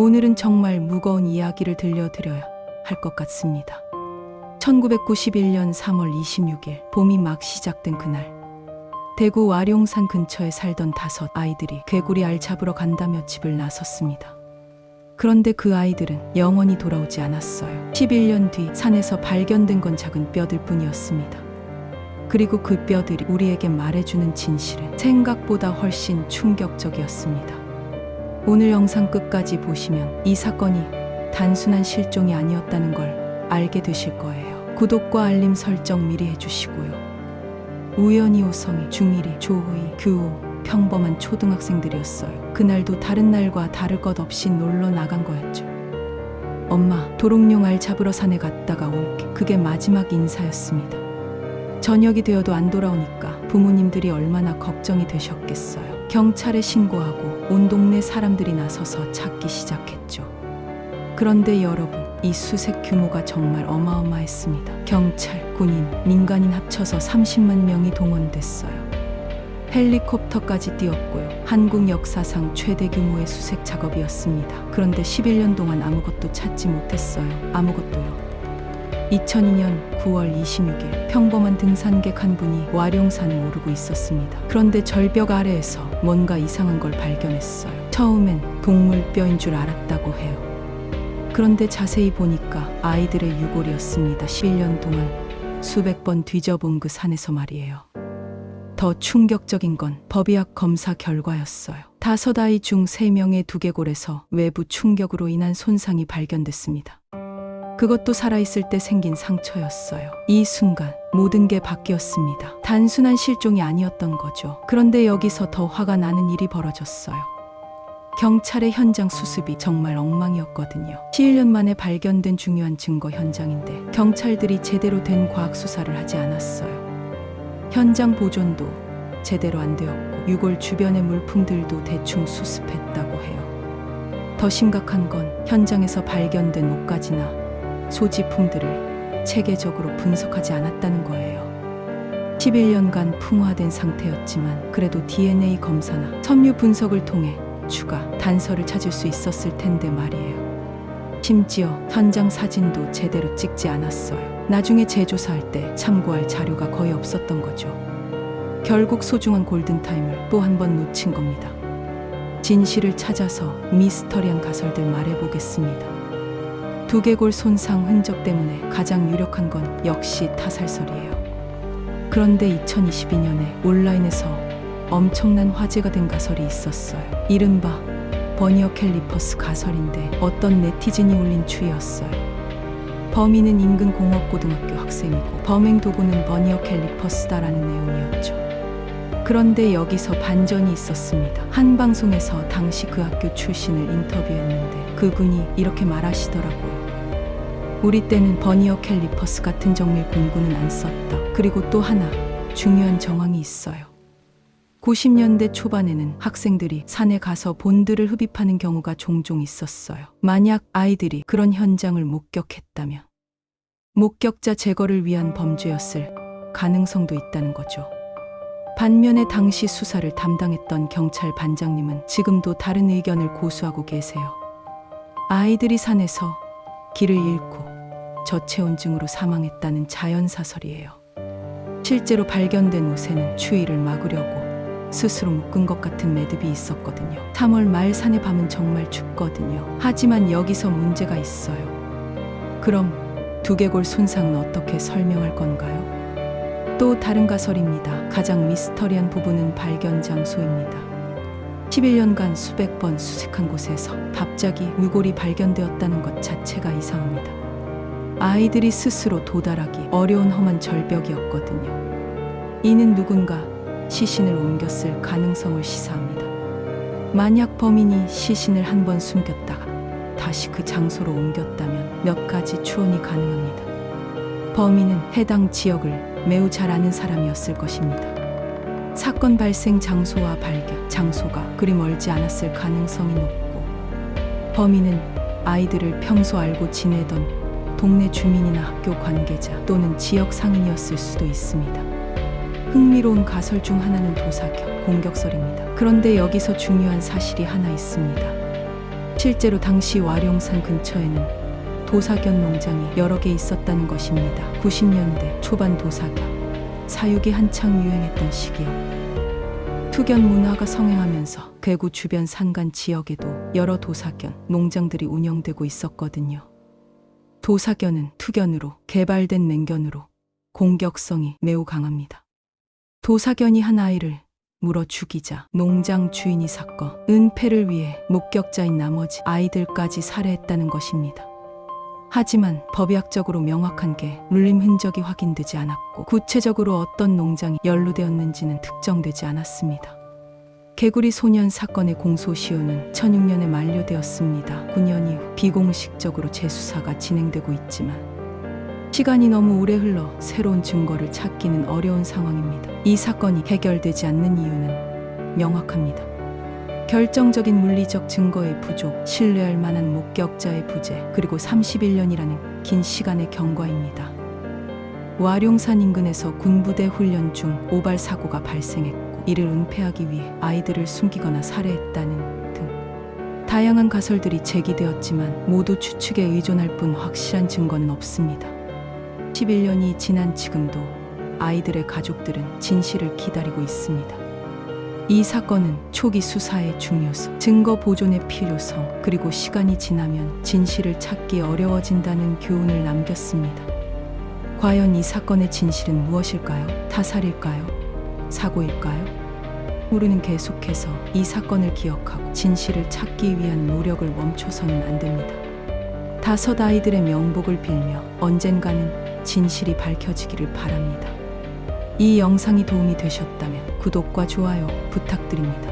오늘은 정말 무거운 이야기를 들려드려야 할 것 같습니다. 1991년 3월 26일 봄이 막 시작된 그날, 대구 와룡산 근처에 살던 5 아이들이 개구리 알 잡으러 간다며 집을 나섰습니다. 그런데 그 아이들은 영원히 돌아오지 않았어요. 11년 뒤 산에서 발견된 건 작은 뼈들 뿐이었습니다. 그리고 그 뼈들이 우리에게 말해주는 진실은 생각보다 훨씬 충격적이었습니다. 오늘 영상 끝까지 보시면 이 사건이 단순한 실종이 아니었다는 걸 알게 되실 거예요. 구독과 알림 설정 미리 해주시고요. 우연히 오성이, 중일이, 조호이, 규호, 평범한 초등학생들이었어요. 그날도 다른 날과 다를 것 없이 놀러 나간 거였죠. 엄마, 도롱뇽 알 잡으러 산에 갔다가 올게. 그게 마지막 인사였습니다. 저녁이 되어도 안 돌아오니까 부모님들이 얼마나 걱정이 되셨겠어요. 경찰에 신고하고 온 동네 사람들이 나서서 찾기 시작했죠. 그런데 여러분, 이 수색 규모가 정말 어마어마했습니다. 경찰, 군인, 민간인 합쳐서 30만 명이 동원됐어요. 헬리콥터까지 띄웠고요. 한국 역사상 최대 규모의 수색 작업이었습니다. 그런데 11년 동안 아무것도 찾지 못했어요. 아무것도요. 2002년 9월 26일 평범한 등산객 한 분이 와룡산에 오르고 있었습니다. 그런데 절벽 아래에서 뭔가 이상한 걸 발견했어요. 처음엔 동물 뼈인 줄 알았다고 해요. 그런데 자세히 보니까 아이들의 유골이었습니다. 11년 동안 수백 번 뒤져본 그 산에서 말이에요. 더 충격적인 건 법의학 검사 결과였어요. 5 아이 중 3명의 두개골에서 외부 충격으로 인한 손상이 발견됐습니다. 그것도 살아있을 때 생긴 상처였어요. 이 순간 모든 게 바뀌었습니다. 단순한 실종이 아니었던 거죠. 그런데 여기서 더 화가 나는 일이 벌어졌어요. 경찰의 현장 수습이 정말 엉망이었거든요. 11년 만에 발견된 중요한 증거 현장인데 경찰들이 제대로 된 과학 수사를 하지 않았어요. 현장 보존도 제대로 안 되었고 유골 주변의 물품들도 대충 수습했다고 해요. 더 심각한 건 현장에서 발견된 옷가지나 소지품들을 체계적으로 분석하지 않았다는 거예요. 11년간 풍화된 상태였지만 그래도 DNA 검사나 섬유 분석을 통해 추가 단서를 찾을 수 있었을 텐데 말이에요. 심지어 현장 사진도 제대로 찍지 않았어요. 나중에 재조사할 때 참고할 자료가 거의 없었던 거죠. 결국 소중한 골든타임을 또 한 번 놓친 겁니다. 진실을 찾아서 미스터리한 가설들 말해보겠습니다. 두개골 손상 흔적 때문에 가장 유력한 건 역시 타살설이에요. 그런데 2022년에 온라인에서 엄청난 화제가 된 가설이 있었어요. 이른바 버니어 캘리퍼스 가설인데 어떤 네티즌이 올린 추이였어요. 범인은 인근 공업고등학교 학생이고 범행 도구는 버니어 캘리퍼스다라는 내용이었죠. 그런데 여기서 반전이 있었습니다. 한 방송에서 당시 그 학교 출신을 인터뷰했는데 그분이 이렇게 말하시더라고요. 우리 때는 버니어 캘리퍼스 같은 정밀 공구는 안 썼다. 그리고 또 하나 중요한 정황이 있어요. 90년대 초반에는 학생들이 산에 가서 본드를 흡입하는 경우가 종종 있었어요. 만약 아이들이 그런 현장을 목격했다면 목격자 제거를 위한 범죄였을 가능성도 있다는 거죠. 반면에 당시 수사를 담당했던 경찰 반장님은 지금도 다른 의견을 고수하고 계세요. 아이들이 산에서 길을 잃고 저체온증으로 사망했다는 자연사설이에요. 실제로 발견된 옷에는 추위를 막으려고 스스로 묶은 것 같은 매듭이 있었거든요. 3월 말 산의 밤은 정말 춥거든요. 하지만 여기서 문제가 있어요. 그럼 두개골 손상은 어떻게 설명할 건가요? 또 다른 가설입니다. 가장 미스터리한 부분은 발견 장소입니다. 11년간 수백 번 수색한 곳에서 갑자기 유골이 발견되었다는 것 자체가 이상합니다. 아이들이 스스로 도달하기 어려운 험한 절벽이었거든요. 이는 누군가 시신을 옮겼을 가능성을 시사합니다. 만약 범인이 시신을 한 번 숨겼다가 다시 그 장소로 옮겼다면 몇 가지 추론이 가능합니다. 범인은 해당 지역을 매우 잘 아는 사람이었을 것입니다. 사건 발생 장소와 발견 장소가 그리 멀지 않았을 가능성이 높고 범인은 아이들을 평소 알고 지내던 동네 주민이나 학교 관계자 또는 지역 상인이었을 수도 있습니다. 흥미로운 가설 중 하나는 도사격, 공격설입니다. 그런데 여기서 중요한 사실이 하나 있습니다. 실제로 당시 와룡산 근처에는 도사견 농장이 여러 개 있었다는 것입니다. 90년대 초반 도사견, 사육이 한창 유행했던 시기요. 투견 문화가 성행하면서 괴구 주변 산간 지역에도 여러 도사견 농장들이 운영되고 있었거든요. 도사견은 투견으로 개발된 맹견으로 공격성이 매우 강합니다. 도사견이 한 아이를 물어 죽이자 농장 주인이 사건 은폐를 위해 목격자인 나머지 아이들까지 살해했다는 것입니다. 하지만 법의학적으로 명확한 게 물림 흔적이 확인되지 않았고 구체적으로 어떤 농장이 연루되었는지는 특정되지 않았습니다. 개구리 소년 사건의 공소시효는 2006년에 만료되었습니다. 9년 이후 비공식적으로 재수사가 진행되고 있지만 시간이 너무 오래 흘러 새로운 증거를 찾기는 어려운 상황입니다. 이 사건이 해결되지 않는 이유는 명확합니다. 결정적인 물리적 증거의 부족, 신뢰할 만한 목격자의 부재, 그리고 31년이라는 긴 시간의 경과입니다. 와룡산 인근에서 군부대 훈련 중 오발 사고가 발생했고 이를 은폐하기 위해 아이들을 숨기거나 살해했다는 등 다양한 가설들이 제기되었지만 모두 추측에 의존할 뿐 확실한 증거는 없습니다. 11년이 지난 지금도 아이들의 가족들은 진실을 기다리고 있습니다. 이 사건은 초기 수사의 중요성, 증거 보존의 필요성, 그리고 시간이 지나면 진실을 찾기 어려워진다는 교훈을 남겼습니다. 과연 이 사건의 진실은 무엇일까요? 타살일까요? 사고일까요? 우리는 계속해서 이 사건을 기억하고 진실을 찾기 위한 노력을 멈춰서는 안 됩니다. 5 아이들의 명복을 빌며 언젠가는 진실이 밝혀지기를 바랍니다. 이 영상이 도움이 되셨다면 구독과 좋아요 부탁드립니다.